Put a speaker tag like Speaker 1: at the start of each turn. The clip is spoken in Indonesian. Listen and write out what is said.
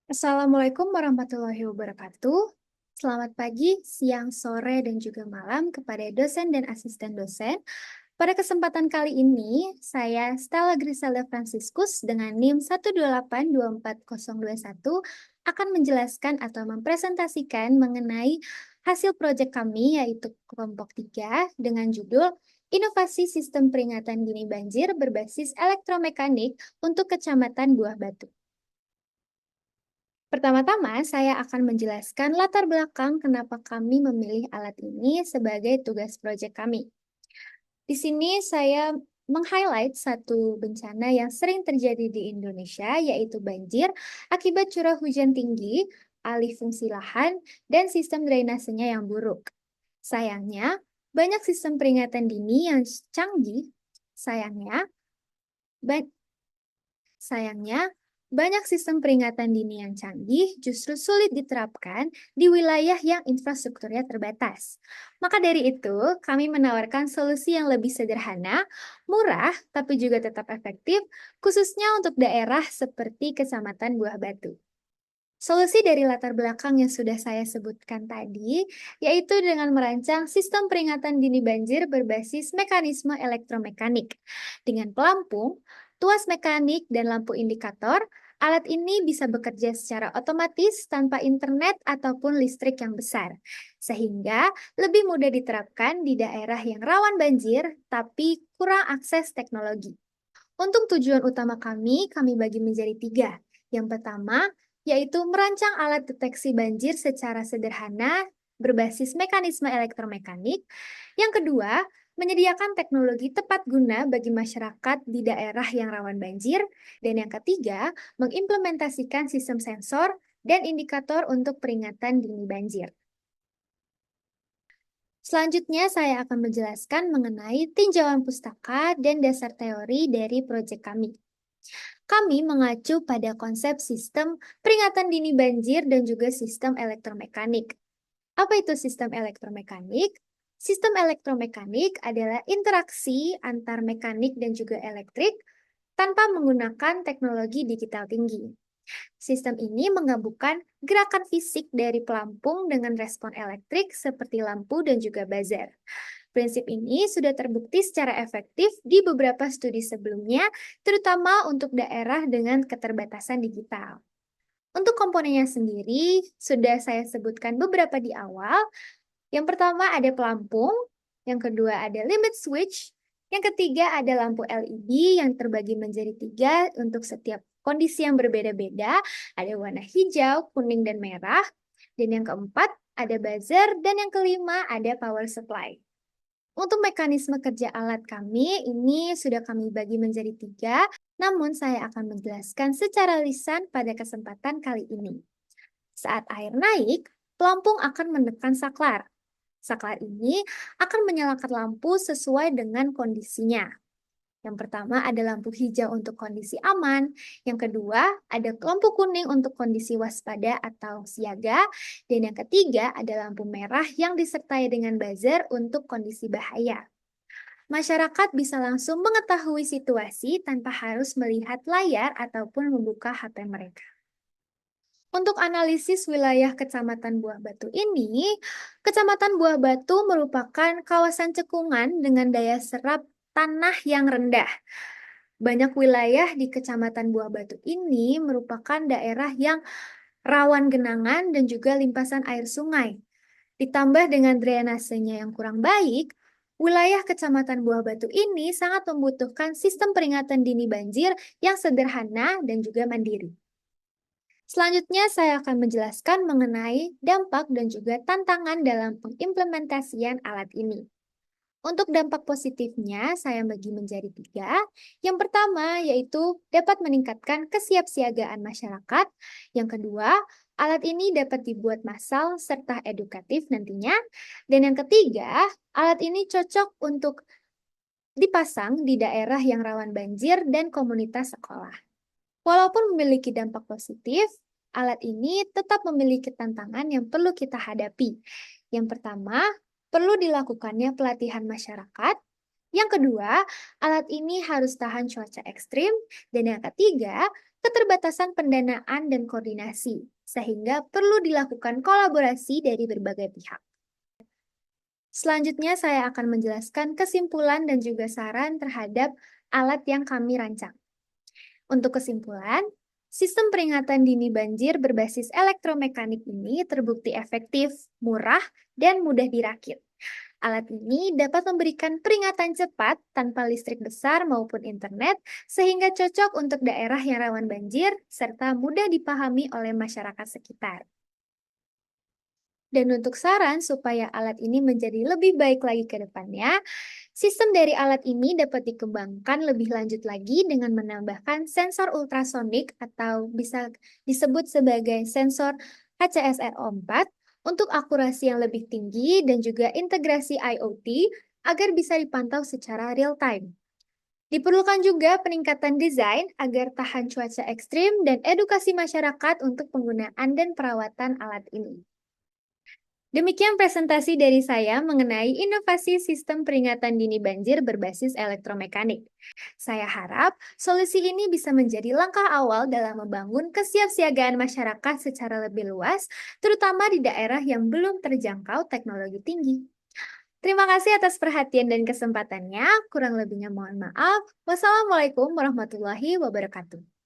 Speaker 1: Assalamualaikum warahmatullahi wabarakatuh. Selamat pagi, siang, sore, dan juga malam kepada dosen dan asisten dosen. Pada kesempatan kali ini, saya Stella Griselda Franciscus dengan NIM 1282421 akan menjelaskan atau mempresentasikan mengenai hasil proyek kami yaitu kelompok 3 dengan judul Inovasi Sistem Peringatan Dini Banjir berbasis Elektromekanik untuk Kecamatan Buah Batu. Pertama-tama, saya akan menjelaskan latar belakang kenapa kami memilih alat ini sebagai tugas proyek kami. Di sini saya meng-highlight satu bencana yang sering terjadi di Indonesia, yaitu banjir akibat curah hujan tinggi, alih fungsi lahan, dan sistem drainasenya yang buruk. Sayangnya, banyak sistem peringatan dini yang canggih. Sayangnya, ba- Sayangnya, banyak sistem peringatan dini yang canggih justru sulit diterapkan di wilayah yang infrastrukturnya terbatas. Maka dari itu, kami menawarkan solusi yang lebih sederhana, murah, tapi juga tetap efektif, khususnya untuk daerah seperti Kecamatan Buah Batu. Solusi dari latar belakang yang sudah saya sebutkan tadi, yaitu dengan merancang sistem peringatan dini banjir berbasis mekanisme elektromekanik. Dengan pelampung, tuas mekanik, dan lampu indikator, alat ini bisa bekerja secara otomatis tanpa internet ataupun listrik yang besar, sehingga lebih mudah diterapkan di daerah yang rawan banjir tapi kurang akses teknologi. Untuk tujuan utama kami bagi menjadi tiga. Yang pertama, yaitu merancang alat deteksi banjir secara sederhana berbasis mekanisme elektromekanik. Yang kedua, menyediakan teknologi tepat guna bagi masyarakat di daerah yang rawan banjir. Dan yang ketiga, mengimplementasikan sistem sensor dan indikator untuk peringatan dini banjir. Selanjutnya, saya akan menjelaskan mengenai tinjauan pustaka dan dasar teori dari proyek kami. Kami mengacu pada konsep sistem peringatan dini banjir dan juga sistem elektromekanik. Apa itu sistem elektromekanik? Sistem elektromekanik adalah interaksi antar mekanik dan juga elektrik tanpa menggunakan teknologi digital tinggi. Sistem ini menggabungkan gerakan fisik dari pelampung dengan respon elektrik seperti lampu dan juga buzzer. Prinsip ini sudah terbukti secara efektif di beberapa studi sebelumnya, terutama untuk daerah dengan keterbatasan digital. Untuk komponennya sendiri, sudah saya sebutkan beberapa di awal. Yang pertama ada pelampung, yang kedua ada limit switch, yang ketiga ada lampu LED yang terbagi menjadi tiga untuk setiap kondisi yang berbeda-beda, ada warna hijau, kuning, dan merah, dan yang keempat ada buzzer, dan yang kelima ada power supply. Untuk mekanisme kerja alat kami, ini sudah kami bagi menjadi tiga, namun saya akan menjelaskan secara lisan pada kesempatan kali ini. Saat air naik, pelampung akan menekan saklar. Saklar ini akan menyalakan lampu sesuai dengan kondisinya. Yang pertama ada lampu hijau untuk kondisi aman, yang kedua ada lampu kuning untuk kondisi waspada atau siaga, dan yang ketiga ada lampu merah yang disertai dengan buzzer untuk kondisi bahaya. Masyarakat bisa langsung mengetahui situasi tanpa harus melihat layar ataupun membuka HP mereka. Untuk analisis wilayah Kecamatan Buah Batu ini, Kecamatan Buah Batu merupakan kawasan cekungan dengan daya serap tanah yang rendah. Banyak wilayah di Kecamatan Buah Batu ini merupakan daerah yang rawan genangan dan juga limpasan air sungai. Ditambah dengan drainasenya yang kurang baik, wilayah Kecamatan Buah Batu ini sangat membutuhkan sistem peringatan dini banjir yang sederhana dan juga mandiri. Selanjutnya, saya akan menjelaskan mengenai dampak dan juga tantangan dalam pengimplementasian alat ini. Untuk dampak positifnya, saya bagi menjadi tiga. Yang pertama, yaitu dapat meningkatkan kesiapsiagaan masyarakat. Yang kedua, alat ini dapat dibuat massal serta edukatif nantinya. Dan yang ketiga, alat ini cocok untuk dipasang di daerah yang rawan banjir dan komunitas sekolah. Walaupun memiliki dampak positif, alat ini tetap memiliki tantangan yang perlu kita hadapi. Yang pertama, perlu dilakukannya pelatihan masyarakat. Yang kedua, alat ini harus tahan cuaca ekstrim. Dan yang ketiga, keterbatasan pendanaan dan koordinasi, sehingga perlu dilakukan kolaborasi dari berbagai pihak. Selanjutnya, saya akan menjelaskan kesimpulan dan juga saran terhadap alat yang kami rancang. Untuk kesimpulan, sistem peringatan dini banjir berbasis elektromekanik ini terbukti efektif, murah, dan mudah dirakit. Alat ini dapat memberikan peringatan cepat tanpa listrik besar maupun internet, sehingga cocok untuk daerah yang rawan banjir serta mudah dipahami oleh masyarakat sekitar. Dan untuk saran supaya alat ini menjadi lebih baik lagi ke depannya, sistem dari alat ini dapat dikembangkan lebih lanjut lagi dengan menambahkan sensor ultrasonik atau bisa disebut sebagai sensor HCSR4 untuk akurasi yang lebih tinggi dan juga integrasi IoT agar bisa dipantau secara real time. Diperlukan juga peningkatan desain agar tahan cuaca ekstrim dan edukasi masyarakat untuk penggunaan dan perawatan alat ini. Demikian presentasi dari saya mengenai inovasi sistem peringatan dini banjir berbasis elektromekanik. Saya harap solusi ini bisa menjadi langkah awal dalam membangun kesiapsiagaan masyarakat secara lebih luas, terutama di daerah yang belum terjangkau teknologi tinggi. Terima kasih atas perhatian dan kesempatannya. Kurang lebihnya mohon maaf. Wassalamualaikum warahmatullahi wabarakatuh.